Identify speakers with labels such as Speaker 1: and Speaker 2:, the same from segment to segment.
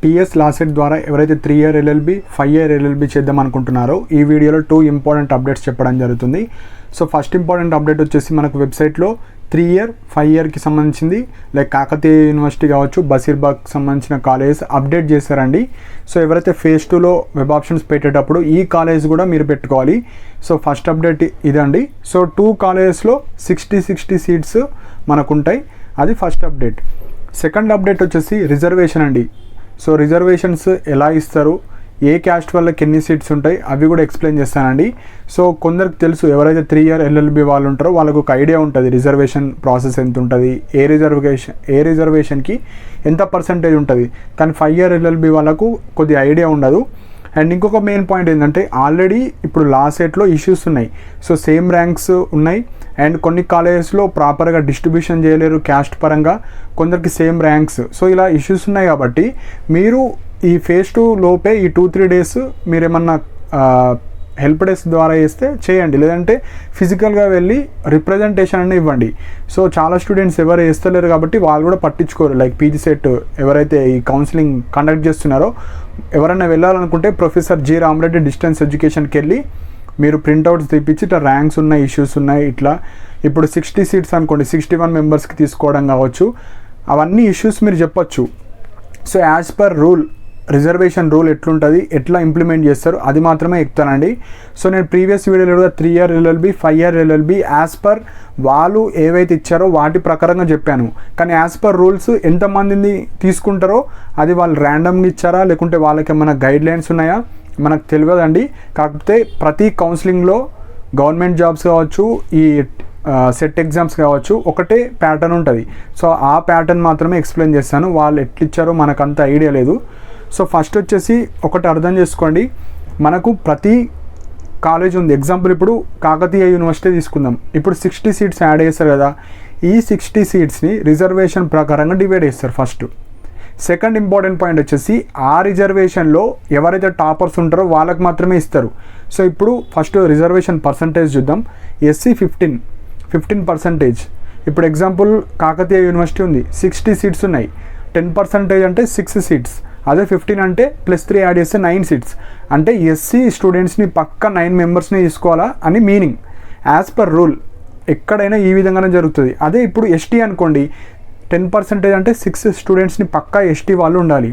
Speaker 1: TS LAWCET ద్వారా ఎవరైతే 3 year LLB 5 year LLB చేద్దాం అనుకుంటున్నారో ఈ వీడియోలో 2 ఇంపార్టెంట్ అప్డేట్స్ చెప్పడం జరుగుతుంది. సో ఫస్ట్ ఇంపార్టెంట్ అప్డేట్ వచ్చేసి మనకు వెబ్సైట్లో 3 year 5 yearకి సంబంధించింది లైక్ కాకతీయ యూనివర్సిటీ కావచ్చు, బసీర్బాగ్కి సంబంధించిన కాలేజెస్ అప్డేట్ చేశారండి. సో ఎవరైతే ఫేజ్ 2లో వెబ్ ఆప్షన్స్ పెట్టేటప్పుడు ఈ కాలేజ్ కూడా మీరు పెట్టుకోవాలి. సో ఫస్ట్ అప్డేట్ ఇదండి. సో 2 కాలేజెస్లో 60 సీట్స్ మనకు ఉంటాయి, అది ఫస్ట్ అప్డేట్. సెకండ్ అప్డేట్ వచ్చేసి రిజర్వేషన్ అండి. సో రిజర్వేషన్స్ ఎలా ఇస్తారు, ఏ క్యాస్ట్ వాళ్ళకి ఎన్ని సీట్స్ ఉంటాయి అవి కూడా ఎక్స్ప్లెయిన్ చేస్తానండి. సో కొందరికి తెలుసు, ఎవరైతే 3 year LLB వాళ్ళు ఉంటారో వాళ్ళకు ఒక ఐడియా ఉంటుంది రిజర్వేషన్ ప్రాసెస్ ఎంత ఉంటుంది, ఏ రిజర్వేషన్కి ఎంత పర్సంటేజ్ ఉంటుంది. కానీ 5 year LLB వాళ్ళకు కొద్ది ఐడియా ఉండదు. అండ్ ఇంకొక మెయిన్ పాయింట్ ఏంటంటే ఆల్రెడీ ఇప్పుడు లాసెట్లో ఇష్యూస్ ఉన్నాయి. సో సేమ్ ర్యాంక్స్ ఉన్నాయి అండ్ కొన్ని కాలేజెస్లో ప్రాపర్గా డిస్ట్రిబ్యూషన్ చేయలేరు క్యాస్ట్ పరంగా, కొందరికి సేమ్ ర్యాంక్స్. సో ఇలా ఇష్యూస్ ఉన్నాయి కాబట్టి మీరు ఈ ఫేజ్ 2 లోపే ఈ 2-3 days మీరు ఏమన్నా హెల్ప్ డెస్క్ ద్వారా చేస్తే చేయండి, లేదంటే ఫిజికల్గా వెళ్ళి రిప్రజెంటేషన్ అనేది ఇవ్వండి. సో చాలా స్టూడెంట్స్ ఎవరు వేస్తలేరు కాబట్టి వాళ్ళు కూడా పట్టించుకోరు. లైక్ పీజీ సెట్ ఎవరైతే ఈ కౌన్సిలింగ్ కండక్ట్ చేస్తున్నారో ఎవరైనా వెళ్ళాలనుకుంటే ప్రొఫెసర్ జి రామరెడ్డి డిస్టెన్స్ ఎడ్యుకేషన్కి వెళ్ళి మీరు ప్రింట్అవుట్స్ తెప్పించి ఇట్లా ర్యాంక్స్ ఉన్నాయి, ఇష్యూస్ ఉన్నాయి, ఇట్లా ఇప్పుడు 60 seats అనుకోండి 61 members తీసుకోవడం కావచ్చు, అవన్నీ ఇష్యూస్ మీరు చెప్పొచ్చు. So as per rule reservation rule ఎట్లుంటుంది, ఎట్లా ఇంప్లిమెంట్ చేస్తారు అది మాత్రమే ఎక్కుతానండి. సో నేను ప్రీవియస్ వీడియోలో కూడా 3 year LLB 5 year LLB as per వాళ్ళు ఏవైతే ఇచ్చారో వాటి ప్రకారంగా చెప్పాను. కానీ యాజ్ పర్ రూల్స్ ఎంతమందిని తీసుకుంటారో అది వాళ్ళు ర్యాండమ్గా ఇచ్చారా లేకుంటే వాళ్ళకి ఏమైనా గైడ్ లైన్స్ ఉన్నాయా మనకు తెలియదండి. కాకపోతే ప్రతి కౌన్సిలింగ్లో గవర్నమెంట్ జాబ్స్ కావచ్చు, ఈ సెట్ ఎగ్జామ్స్ కావచ్చు, ఒకటే ప్యాటర్న్ ఉంటుంది. సో ఆ ప్యాటర్న్ మాత్రమే ఎక్స్ప్లెయిన్ చేస్తాను, వాళ్ళు ఎట్లిచ్చారో మనకు అంత ఐడియా లేదు. సో ఫస్ట్ వచ్చేసి ఒకటి అర్థం చేసుకోండి, మనకు ప్రతి కాలేజ్ ఉంది. ఎగ్జాంపుల్ ఇప్పుడు కాకతీయ యూనివర్సిటీ తీసుకుందాం, ఇప్పుడు 60 seats యాడ్ చేస్తారు కదా, ఈ 60 seatsని రిజర్వేషన్ ప్రకారంగా డివైడ్ చేస్తారు ఫస్ట్. సెకండ్ ఇంపార్టెంట్ పాయింట్ వచ్చేసి ఆ రిజర్వేషన్లో ఎవరైతే టాపర్స్ ఉంటారో వాళ్ళకి మాత్రమే ఇస్తారు. సో ఇప్పుడు ఫస్ట్ రిజర్వేషన్ పర్సంటేజ్ చూద్దాం. ఎస్సీ 15%. ఇప్పుడు ఎగ్జాంపుల్ కాకతీయ యూనివర్సిటీ ఉంది, 60 seats ఉన్నాయి, 10% అంటే 6 seats, అదే 15 అంటే +3 యాడ్ చేస్తే 9 seats. అంటే ఎస్సీ స్టూడెంట్స్ని పక్క 9 members తీసుకోవాలా అని మీనింగ్. యాజ్ పర్ రూల్ ఎక్కడైనా ఈ విధంగానే జరుగుతుంది. అదే ఇప్పుడు ఎస్టీ అనుకోండి, 10% అంటే 6 స్టూడెంట్స్ని పక్కా ఎస్టీ వాళ్ళు ఉండాలి.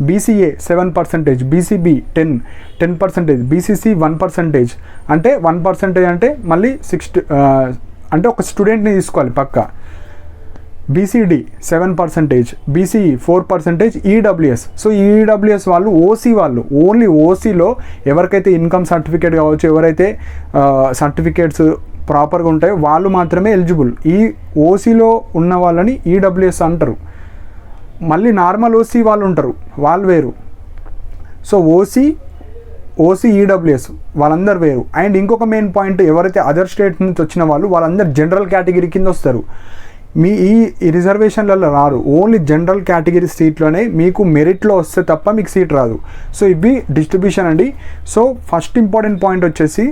Speaker 1: BCA 7%, BCB 10%, BCC 1%. అంటే 1% అంటే మళ్ళీ 6 అంటే ఒక స్టూడెంట్ని తీసుకోవాలి పక్కా. BCD 7%, BCE 4%, EWS. So EWS వాళ్ళు ఓసీ వాళ్ళు, ఓన్లీ ఓసీలో ఎవరికైతే ఇన్కమ్ సర్టిఫికేట్ కావచ్చు, ఎవరైతే సర్టిఫికేట్స్ ప్రాపర్గా ఉంటాయో వాళ్ళు మాత్రమే ఎలిజిబుల్. ఈ ఓసీలో ఉన్న వాళ్ళని ఈడబ్ల్యూఎస్ అంటారు. మళ్ళీ నార్మల్ ఓసీ వాళ్ళు ఉంటారు, వాళ్ళు వేరు. సో ఓసీ ఈడబ్ల్యూఎస్ వాళ్ళందరూ వేరు. అండ్ ఇంకొక మెయిన్ పాయింట్, ఎవరైతే అదర్ స్టేట్ నుంచి వచ్చిన వాళ్ళు వాళ్ళందరూ జనరల్ కేటగిరీ కింద వస్తారు. మీ ఈ రిజర్వేషన్లలో రారు, ఓన్లీ జనరల్ కేటగిరీ సీట్లోనే మీకు మెరిట్లో వస్తే తప్ప మీకు సీట్ రాదు. సో ఇవి డిస్ట్రిబ్యూషన్ అండి. సో ఫస్ట్ ఇంపార్టెంట్ పాయింట్ వచ్చేసి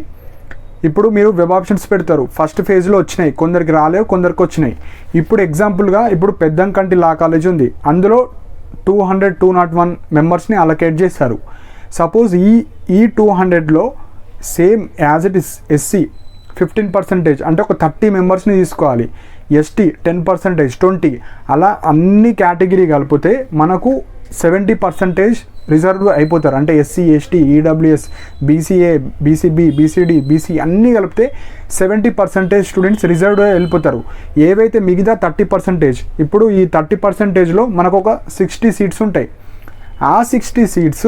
Speaker 1: ఇప్పుడు మీరు వెబ్ ఆప్షన్స్ పెడతారు, ఫస్ట్ ఫేజ్లో వచ్చినాయి, కొందరికి రాలేవు, కొందరికి వచ్చినాయి. ఇప్పుడు ఎగ్జాంపుల్గా ఇప్పుడు పెద్దంకంటి లా కాలేజ్ ఉంది, అందులో 201 members అలొకేట్ చేశారు. సపోజ్ ఈ 200లో same as it is SC 15% అంటే ఒక 30 members తీసుకోవాలి, ఎస్టీ 10%, 20, అలా అన్ని కేటగిరీ కలిపితే మనకు 70% రిజర్వ్ అయిపోతారు. అంటే SC, ST, EWS, BCA, BCB, BCD, BC అన్నీ కలిపితే 70% స్టూడెంట్స్ రిజర్వ్డ్ వెళ్ళిపోతారు. ఏవైతే మిగతా 30%, ఇప్పుడు ఈ 30%లో మనకు ఒక 60 seats ఉంటాయి. ఆ 60 seats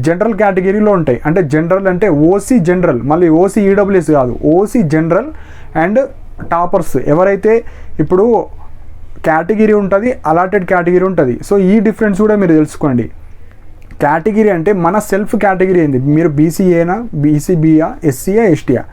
Speaker 1: జనరల్ కేటగిరీలో ఉంటాయి. అంటే జనరల్ అంటే ఓసీ జనరల్, మళ్ళీ ఓసీ ఈడబ్ల్యూఎస్ కాదు, ఓసీ జనరల్ అండ్ టాపర్స్. ఎవరైతే ఇప్పుడు కేటగిరీ ఉంటుంది, అలాటెడ్ కేటగిరీ ఉంటుంది. సో ఈ డిఫరెన్స్ కూడా మీరు తెలుసుకోండి. కేటగిరీ అంటే మన సెల్ఫ్ కేటగిరీ ఏంది, మీరు బీసీఏనా, బీసీబీయా, ఎస్సీయా, ఎస్టీయా.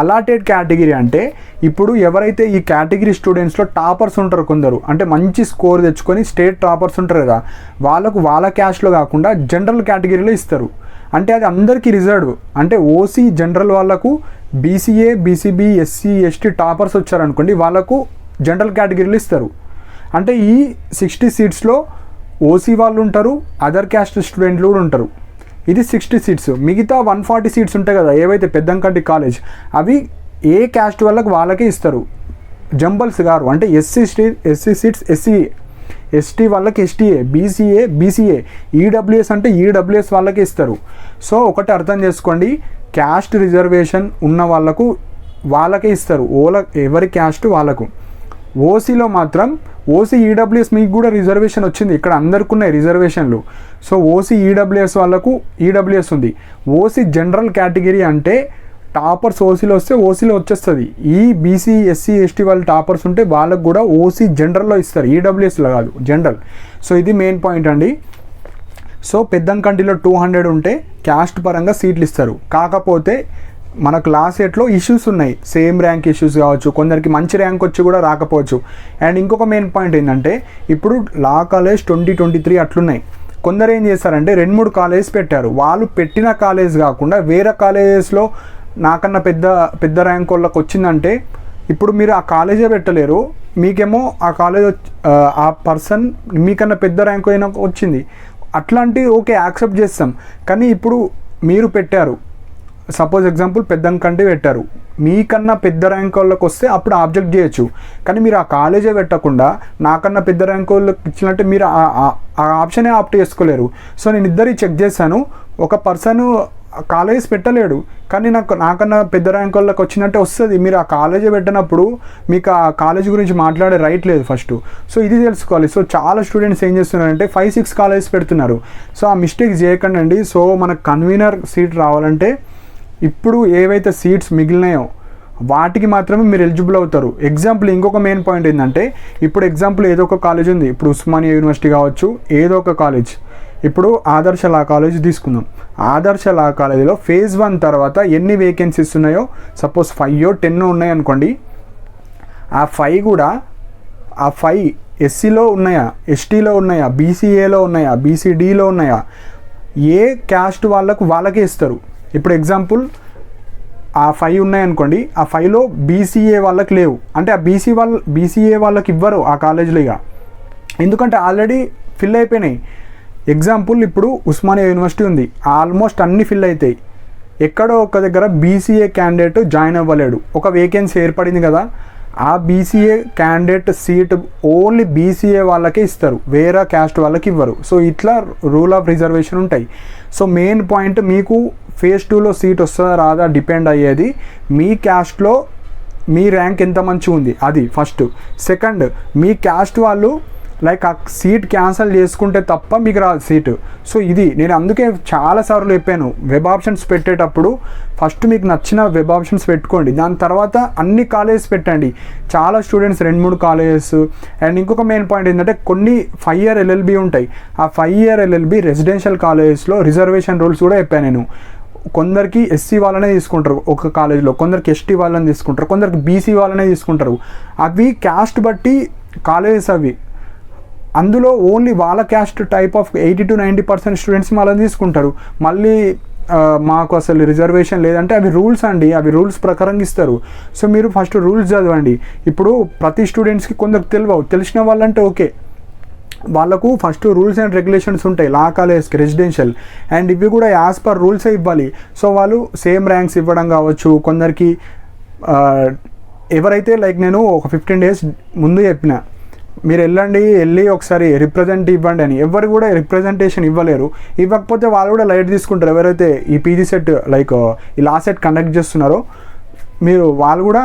Speaker 1: అలాటెడ్ కేటగిరీ అంటే ఇప్పుడు ఎవరైతే ఈ కేటగిరీ స్టూడెంట్స్లో టాపర్స్ ఉంటారు కొందరు, అంటే మంచి స్కోర్ తెచ్చుకొని స్టేట్ టాపర్స్ ఉంటారు కదా, వాళ్ళకు వాళ్ళ క్యాస్ట్లో కాకుండా జనరల్ కేటగిరీలో ఇస్తారు. అంటే అది అందరికీ రిజర్వ్. అంటే ఓసీ జనరల్ వాళ్ళకు BCA, BCB, SC, ST toppers వచ్చారనుకోండి, వాళ్ళకు జనరల్ కేటగిరీలో ఇస్తారు. అంటే ఈ 60 seatsలో ఓసీ వాళ్ళు ఉంటారు, అదర్ క్యాస్ట్ స్టూడెంట్లు కూడా ఉంటారు. ఇది 60 సీట్స్. మిగతా 140 సీట్స్ ఉంటాయి కదా ఏవైతే పెద్దంకంటి కాలేజ్, అవి ఏ క్యాస్ట్ వాళ్ళకి వాళ్ళకే ఇస్తారు, జంబల్స్ గారు. అంటే ఎస్సీ సీట్స్ ఎస్సీ, ఎస్టీ వాళ్ళకి ఎస్టీఏ, బీసీఏ, ఈడబ్ల్యూఎస్ అంటే ఈడబ్ల్యూఎస్ వాళ్ళకే ఇస్తారు. సో ఒకటి అర్థం చేసుకోండి, క్యాస్ట్ రిజర్వేషన్ ఉన్న వాళ్ళకే ఇస్తారు, ఎవరి క్యాస్ట్ వాళ్ళకు. ఓసీలో మాత్రం ఓసీ ఈడబ్ల్యూఎస్ మీకు కూడా రిజర్వేషన్ వచ్చింది, ఇక్కడ అందరికి ఉన్నాయి రిజర్వేషన్లు. సో ఓసీ ఈడబ్ల్యూఎస్ వాళ్ళకు ఈడబ్ల్యూఎస్ ఉంది. ఓసీ జనరల్ కేటగిరీ అంటే టాపర్స్ ఓసీలో వస్తే ఓసీలో వచ్చేస్తుంది. ఈ బీసీ ఎస్సీ ఎస్టీ వాళ్ళు టాపర్స్ ఉంటే వాళ్ళకు కూడా ఓసీ జనరల్లో ఇస్తారు, ఈడబ్ల్యూఎస్లో కాదు, జనరల్. సో ఇది మెయిన్ పాయింట్ అండి. సో పెద్దంకంటిలో 200 ఉంటే క్యాస్ట్ పరంగా సీట్లు ఇస్తారు. కాకపోతే మనకు లాస్ట్ సెట్లో ఇష్యూస్ ఉన్నాయి, సేమ్ ర్యాంక్ ఇష్యూస్ కావచ్చు, కొందరికి మంచి ర్యాంక్ వచ్చి కూడా రాకపోవచ్చు. అండ్ ఇంకొక మెయిన్ పాయింట్ ఏంటంటే ఇప్పుడు లా కాలేజ్ 2023 అట్లున్నాయి. కొందరు ఏం చేస్తారంటే 2-3 కాలేజెస్ పెట్టారు. వాళ్ళు పెట్టిన కాలేజ్ కాకుండా వేరే కాలేజెస్లో నాకన్నా పెద్ద ర్యాంక్ వాళ్ళకి వచ్చిందంటే ఇప్పుడు మీరు ఆ కాలేజే పెట్టలేరు, మీకేమో ఆ కాలేజ్ ఆ పర్సన్ మీకన్నా పెద్ద ర్యాంక్ అయినా వచ్చింది, అట్లాంటివి ఓకే యాక్సెప్ట్ చేస్తాం. కానీ ఇప్పుడు మీరు పెట్టారు, సపోజ్ ఎగ్జాంపుల్ పెద్దంకంటి పెట్టారు, మీకన్నా పెద్ద ర్యాంక్ వాళ్ళకి వస్తే అప్పుడు ఆబ్జెక్ట్ చేయొచ్చు. కానీ మీరు ఆ కాలేజే పెట్టకుండా నాకన్నా పెద్ద ర్యాంక్ వాళ్ళకి ఇచ్చినట్టే మీరు ఆ ఆప్షనే ఆప్ట్ చేసుకోలేరు. సో నేను ఇద్దరికి చెక్ చేశాను, ఒక పర్సన్ కాలేజ్ పెట్టలేడు కానీ నాకన్నా పెద్ద ర్యాంక్ వాళ్ళకి వచ్చినట్టే వస్తుంది. మీరు ఆ కాలేజే పెట్టినప్పుడు మీకు ఆ కాలేజ్ గురించి మాట్లాడే రైట్ లేదు ఫస్ట్. సో ఇది తెలుసుకోవాలి. సో చాలా స్టూడెంట్స్ ఏం చేస్తున్నారంటే 5-6 కాలేజెస్ పెడుతున్నారు. సో ఆ మిస్టేక్ చేయకండి అండి. సో మనకు కన్వీనర్ సీట్ రావాలంటే ఇప్పుడు ఏవైతే సీట్స్ మిగిలినాయో వాటికి మాత్రమే మీరు ఎలిజిబుల్ అవుతారు. ఎగ్జాంపుల్ ఇంకొక మెయిన్ పాయింట్ ఏంటంటే ఇప్పుడు ఎగ్జాంపుల్ ఏదో ఒక కాలేజ్ ఉంది, ఇప్పుడు ఉస్మానియా యూనివర్సిటీ కావచ్చు, ఏదో ఒక కాలేజ్. ఇప్పుడు ఆదర్శ లా కాలేజ్ తీసుకుందాం. ఆదర్శ లా కాలేజీలో ఫేజ్ 1 తర్వాత ఎన్ని వేకెన్సీస్ ఉన్నాయో, సపోజ్ 5-10 ఉన్నాయి అనుకోండి, ఆ 5 ఎస్సీలో ఉన్నాయా, ఎస్టీలో ఉన్నాయా, బీసీఏలో ఉన్నాయా, బీసీడీలో ఉన్నాయా, ఏ క్యాస్ట్ వాళ్ళకే ఇస్తారు. ఇప్పుడు ఎగ్జాంపుల్ ఆ 5 ఉన్నాయనుకోండి, ఆ 5లో బీసీఏ వాళ్ళకి లేవు అంటే ఆ బీసీఏ వాళ్ళకి ఇవ్వరు ఆ కాలేజీలో ఇక, ఎందుకంటే ఆల్రెడీ ఫిల్ అయిపోయినాయి. ఎగ్జాంపుల్ ఇప్పుడు ఉస్మానియా యూనివర్సిటీ ఉంది, ఆల్మోస్ట్ అన్ని ఫిల్ అవుతాయి. ఎక్కడో ఒక దగ్గర బీసీఏ క్యాండిడేట్ జాయిన్ అవ్వలేడు, ఒక వేకెన్సీ ఏర్పడింది కదా, ఆ BCA candidate seat only BCA వాళ్ళకే ఇస్తారు, వేరే క్యాస్ట్ వాళ్ళకి ఇవ్వరు. సో ఇట్లా రూల్ ఆఫ్ రిజర్వేషన్ ఉంటాయి. సో మెయిన్ పాయింట్ మీకు ఫేజ్ 2లో సీట్ వస్తుందా రాదా డిపెండ్ అయ్యేది మీ క్యాస్ట్లో మీ ర్యాంక్ ఎంత మంచిగా ఉంది, అది ఫస్ట్. సెకండ్, మీ క్యాస్ట్ వాళ్ళు లైక్ ఆ సీట్ క్యాన్సిల్ చేసుకుంటే తప్ప మీకు రాదు సీటు. సో ఇది నేను అందుకే చాలాసార్లు చెప్పాను, వెబ్ ఆప్షన్స్ పెట్టేటప్పుడు ఫస్ట్ మీకు నచ్చిన వెబ్ ఆప్షన్స్ పెట్టుకోండి, దాని తర్వాత అన్ని కాలేజెస్ పెట్టండి. చాలా స్టూడెంట్స్ 2-3 కాలేజెస్. అండ్ ఇంకొక మెయిన్ పాయింట్ ఏంటంటే కొన్ని 5 year LLB ఉంటాయి, ఆ 5 year LLB రెసిడెన్షియల్ కాలేజెస్లో రిజర్వేషన్ రూల్స్ కూడా చెప్పాను నేను. కొందరికి ఎస్సీ వాళ్ళనే తీసుకుంటారు ఒక కాలేజ్లో, కొందరికి ఎస్టీ వాళ్ళని తీసుకుంటారు, కొందరికి బీసీ వాళ్ళనే తీసుకుంటారు. అవి క్యాస్ట్ బట్టి కాలేజెస్ అవి, అందులో ఓన్లీ వాళ్ళ క్యాస్ట్ టైప్ ఆఫ్ 80-90% స్టూడెంట్స్ వాళ్ళని తీసుకుంటారు. మళ్ళీ మాకు అసలు రిజర్వేషన్ లేదంటే అవి రూల్స్ అండి, అవి రూల్స్ ప్రకారం ఇస్తారు. సో మీరు ఫస్ట్ రూల్స్ చదవండి. ఇప్పుడు ప్రతి స్టూడెంట్స్కి కొందరికి తెలిసిన వాళ్ళంటే ఓకే, వాళ్ళకు ఫస్ట్ రూల్స్ అండ్ రెగ్యులేషన్స్ ఉంటాయి లా కాలేజ్కి రెసిడెన్షియల్, అండ్ ఇవి కూడా యాజ్ పర్ రూల్సే ఇవ్వాలి. సో వాళ్ళు సేమ్ ర్యాంక్స్ ఇవ్వడం కావచ్చు. కొందరికి ఎవరైతే లైక్ నేను ఒక 15 days ముందు చెప్పిన మీరు వెళ్ళి ఒకసారి రిప్రజెంట్ ఇవ్వండి అని, ఎవరు కూడా రిప్రజెంటేషన్ ఇవ్వలేరు. ఇవ్వకపోతే వాళ్ళు కూడా లైట్ తీసుకుంటారు. ఎవరైతే ఈ పీజీ సెట్ లైక్ ఈ లా సెట్ కండక్ట్ చేస్తున్నారో వాళ్ళు కూడా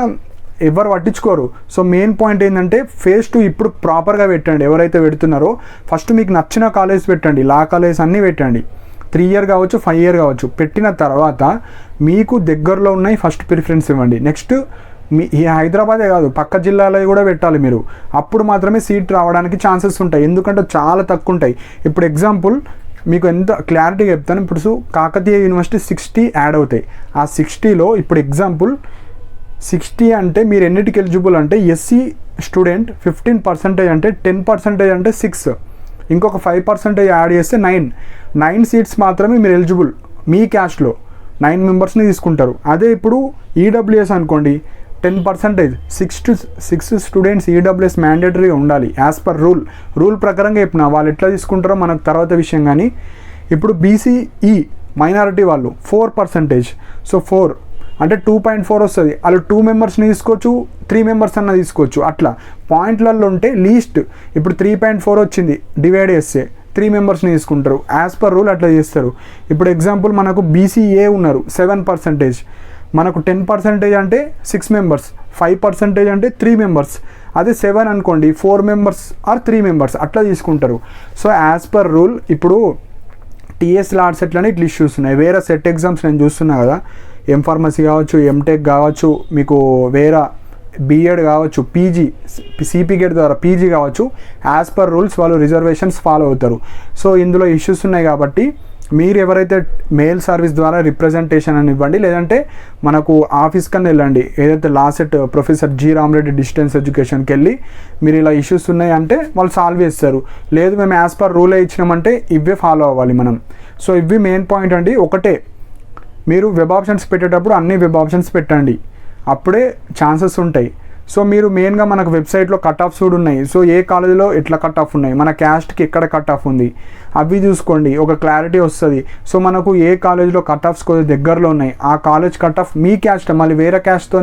Speaker 1: ఎవరు పట్టించుకోరు. సో మెయిన్ పాయింట్ ఏంటంటే ఫేజ్ 2 ఇప్పుడు ప్రాపర్గా పెట్టండి. ఎవరైతే పెడుతున్నారో ఫస్ట్ మీకు నచ్చిన కాలేజ్ పెట్టండి, లా కాలేజ్ అన్నీ పెట్టండి. 3 year కావచ్చు, 5 year కావచ్చు. పెట్టిన తర్వాత మీకు దగ్గరలో ఉన్నాయి ఫస్ట్ ప్రిఫరెన్స్ ఇవ్వండి. నెక్స్ట్ ఈ హైదరాబాదే కాదు పక్క జిల్లాలో కూడా పెట్టాలి మీరు, అప్పుడు మాత్రమే సీట్ రావడానికి ఛాన్సెస్ ఉంటాయి. ఎందుకంటే చాలా తక్కువ ఉంటాయి. ఇప్పుడు ఎగ్జాంపుల్ మీకు ఎంత క్లారిటీగా చెప్తాను. ఇప్పుడు కాకతీయ యూనివర్సిటీ 60 యాడ్ అవుతాయి. ఆ 60లో ఇప్పుడు ఎగ్జాంపుల్ 60 అంటే మీరు ఎన్నిటికి ఎలిజిబుల్ అంటే ఎస్సీ స్టూడెంట్ 15% అంటే 10% అంటే 6, ఇంకొక 5% యాడ్ చేస్తే 9 సీట్స్ మాత్రమే మీరు ఎలిజిబుల్. మీ క్యాస్ట్లో 9 మెంబర్స్ని తీసుకుంటారు. అదే ఇప్పుడు ఈడబ్ల్యూఎస్ అనుకోండి, 10%, 6 స్టూడెంట్స్ ఈడబ్ల్యూఎస్ మ్యాండేటరీగా ఉండాలి యాజ్ పర్ రూల్ ప్రకారంగా చెప్పిన వాళ్ళు ఎట్లా తీసుకుంటారో మనకు తర్వాత విషయం. కానీ ఇప్పుడు బీసీఈ మైనారిటీ వాళ్ళు 4%, సో 4 అంటే 2.4 వస్తుంది. వాళ్ళు 2 మెంబర్స్ని తీసుకోవచ్చు, 3 మెంబర్స్ అన్న తీసుకోవచ్చు. అట్లా పాయింట్లలో ఉంటే లీస్ట్ ఇప్పుడు 3.4 వచ్చింది, డివైడ్ చేస్తే 3 మెంబర్స్ని తీసుకుంటారు. యాజ్ పర్ రూల్ అట్లా చేస్తారు. ఇప్పుడు ఎగ్జాంపుల్ మనకు బీసీఏ ఉన్నారు 7%, మనకు 10% అంటే 6 మెంబర్స్, 5% అంటే 3 మెంబర్స్. అదే 7 అనుకోండి 4 మెంబర్స్ ఆర్ 3 మెంబర్స్ అట్లా తీసుకుంటారు. సో యాజ్ పర్ రూల్ ఇప్పుడు టీఎస్ లాట్ సెట్లని ఇట్లా ఇష్యూస్ ఉన్నాయి. వేరే సెట్ ఎగ్జామ్స్ నేను చూస్తున్నా కదా, ఎంఫార్మసీ కావచ్చు, ఎంటెక్ కావచ్చు, మీకు వేరే బీఎడ్ కావచ్చు, పీజీ సిపి గేట్ ద్వారా పీజీ కావచ్చు, యాజ్ పర్ రూల్స్ వాళ్ళు రిజర్వేషన్స్ ఫాలో అవుతారు. సో ఇందులో ఇష్యూస్ ఉన్నాయి కాబట్టి మీరు ఎవరైతే మెయిల్ సర్వీస్ ద్వారా రిప్రజెంటేషన్ అని ఇవ్వండి, లేదంటే మనకు ఆఫీస్ కన్నా వెళ్ళండి. ఏదైతే LAWCET professor G Rama Reddy distance ఎడ్యుకేషన్కి వెళ్ళి మీరు ఇలా ఇష్యూస్ ఉన్నాయి అంటే వాళ్ళు సాల్వ్ చేస్తారు. లేదు మేము యాజ్ పర్ రూలే ఇచ్చినామంటే ఇవే ఫాలో అవ్వాలి మనం. సో ఇవి మెయిన్ పాయింట్ అండి. ఒకటే, మీరు వెబ్ ఆప్షన్స్ పెట్టేటప్పుడు అన్ని వెబ్ ఆప్షన్స్ పెట్టండి, అప్పుడే ఛాన్సెస్ ఉంటాయి. సో మీరు మెయిన్గా మనకు వెబ్సైట్లో కట్ ఆఫ్స్ కూడా ఉన్నాయి. సో ఏ కాలేజీలో ఎట్లా కట్ ఆఫ్ ఉన్నాయి, మన క్యాస్ట్కి ఎక్కడ కట్ ఆఫ్ ఉంది అవి చూసుకోండి, ఒక క్లారిటీ వస్తుంది. సో మనకు ఏ కాలేజీలో కట్ ఆఫ్స్ కొద్దిగా దగ్గరలో ఉన్నాయి, ఆ కాలేజ్ కట్ ఆఫ్ మీ క్యాస్ట్, మళ్ళీ వేరే క్యాస్ట్తో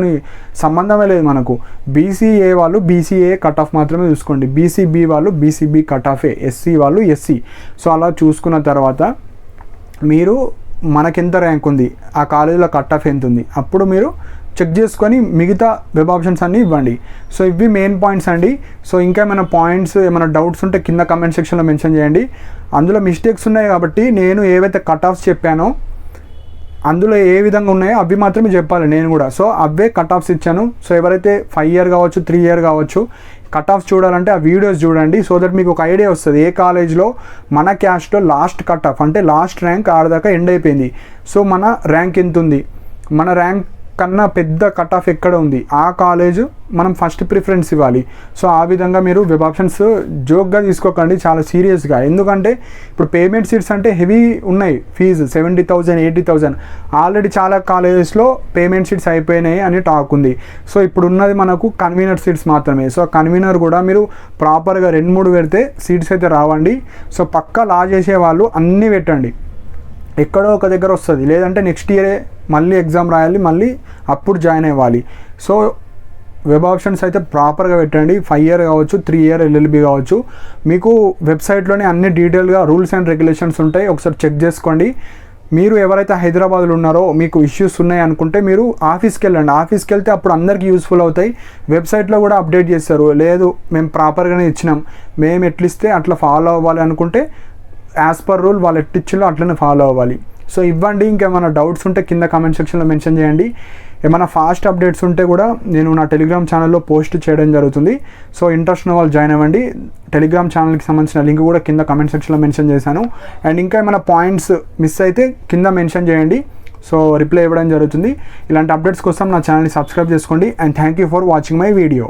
Speaker 1: సంబంధమే లేదు మనకు. బీసీఏ వాళ్ళు బీసీఏ కట్ ఆఫ్ మాత్రమే చూసుకోండి, బీసీబీ వాళ్ళు బీసీబీ కట్ ఆఫే, ఎస్సీ వాళ్ళు ఎస్సీ. సో అలా చూసుకున్న తర్వాత మీరు మనకెంత ర్యాంక్ ఉంది, ఆ కాలేజీలో కట్ ఆఫ్ ఎంత ఉంది, అప్పుడు మీరు చెక్ చేసుకొని మిగతా వెబ్ ఆప్షన్స్ అన్నీ ఇవ్వండి. సో ఇవి మెయిన్ పాయింట్స్ అండి. సో ఇంకా ఏమైనా పాయింట్స్, ఏమైనా డౌట్స్ ఉంటే కింద కమెంట్ సెక్షన్లో మెన్షన్ చేయండి. అందులో మిస్టేక్స్ ఉన్నాయి కాబట్టి నేను ఏవైతే కట్ ఆఫ్స్ చెప్పానో అందులో ఏ విధంగా ఉన్నాయో అవి మాత్రమే చెప్పాలి నేను కూడా. సో అవే కట్ ఆఫ్స్ ఇచ్చాను. సో ఎవరైతే 5 ఇయర్ కావచ్చు, 3 ఇయర్ కావచ్చు కట్ ఆఫ్స్ చూడాలంటే ఆ వీడియోస్ చూడండి. సో దట్ మీకు ఒక ఐడియా వస్తుంది ఏ కాలేజ్లో మన క్యాస్ట్లో లాస్ట్ కట్ ఆఫ్ అంటే లాస్ట్ ర్యాంక్ ఆడదాకా ఎండ్ అయిపోయింది. సో మన ర్యాంక్ ఎంత ఉంది, మన ర్యాంక్ కన్నా పెద్ద కట్ ఆఫ్ ఎక్కడ ఉంది, ఆ కాలేజ్ మనం ఫస్ట్ ప్రిఫరెన్స్ ఇవ్వాలి. సో ఆ విధంగా మీరు వెబ్ ఆప్షన్స్ జోక్గా తీసుకోకండి, చాలా సీరియస్గా. ఎందుకంటే ఇప్పుడు పేమెంట్ సీట్స్ అంటే హెవీ ఉన్నాయి, ఫీజు 70,000 80,000. ఆల్రెడీ చాలా కాలేజెస్లో పేమెంట్ సీట్స్ అయిపోయినాయి అని టాక్ ఉంది. సో ఇప్పుడు ఉన్నది మనకు కన్వీనర్ సీట్స్ మాత్రమే. సో కన్వీనర్ కూడా మీరు ప్రాపర్గా 2-3 పెడితే సీట్స్ అయితే రావండి. సో పక్కా లా చేసే వాళ్ళు అన్నీ పెట్టండి, ఎక్కడో ఒక దగ్గర వస్తుంది. లేదంటే నెక్స్ట్ ఇయరే మళ్ళీ ఎగ్జామ్ రాయాలి, మళ్ళీ అప్పుడు జాయిన్ అవ్వాలి. సో వెబ్ ఆప్షన్స్ అయితే ప్రాపర్గా పెట్టండి. 5 ఇయర్ కావచ్చు, 3 ఇయర్ ఎల్ఎల్బి కావచ్చు. మీకు వెబ్సైట్లోనే అన్ని డీటెయిల్గా రూల్స్ అండ్ రెగ్యులేషన్స్ ఉంటాయి, ఒకసారి చెక్ చేసుకోండి. మీరు ఎవరైతే హైదరాబాద్లో ఉన్నారో మీకు ఇష్యూస్ ఉన్నాయి అనుకుంటే మీరు ఆఫీస్కి వెళ్ళండి. ఆఫీస్కి వెళ్తే అప్పుడు అందరికీ యూస్ఫుల్ అవుతాయి. వెబ్సైట్లో కూడా అప్డేట్ చేస్తారు. లేదు మేము ప్రాపర్గానే ఇచ్చినాం, మేము ఎట్లిస్తే అట్లా ఫాలో అవ్వాలి అనుకుంటే యాజ్ పర్ రూల్ వాళ్ళు ఎట్టిచ్చిలో అట్లనే ఫాలో అవ్వాలి. సో ఇవ్వండి. ఇంకేమైనా డౌట్స్ ఉంటే కింద కామెంట్ సెక్షన్లో మెన్షన్ చేయండి. ఏమైనా ఫాస్ట్ అప్డేట్స్ ఉంటే కూడా నేను నా టెలిగ్రామ్ ఛానల్లో పోస్ట్ చేయడం జరుగుతుంది. సో ఇంట్రెస్ట్ ఉన్న వాళ్ళు జాయిన్ అవ్వండి. టెలిగ్రామ్ ఛానల్కి సంబంధించిన లింక్ కూడా కింద కామెంట్ సెక్షన్లో మెన్షన్ చేశాను. అండ్ ఇంకా ఏమైనా పాయింట్స్ మిస్ అయితే కింద మెన్షన్ చేయండి, సో రిప్లై ఇవ్వడం జరుగుతుంది. ఇలాంటి అప్డేట్స్ కోసం నా ఛానల్ని సబ్స్క్రైబ్ చేసుకోండి. And thank you for watching my video.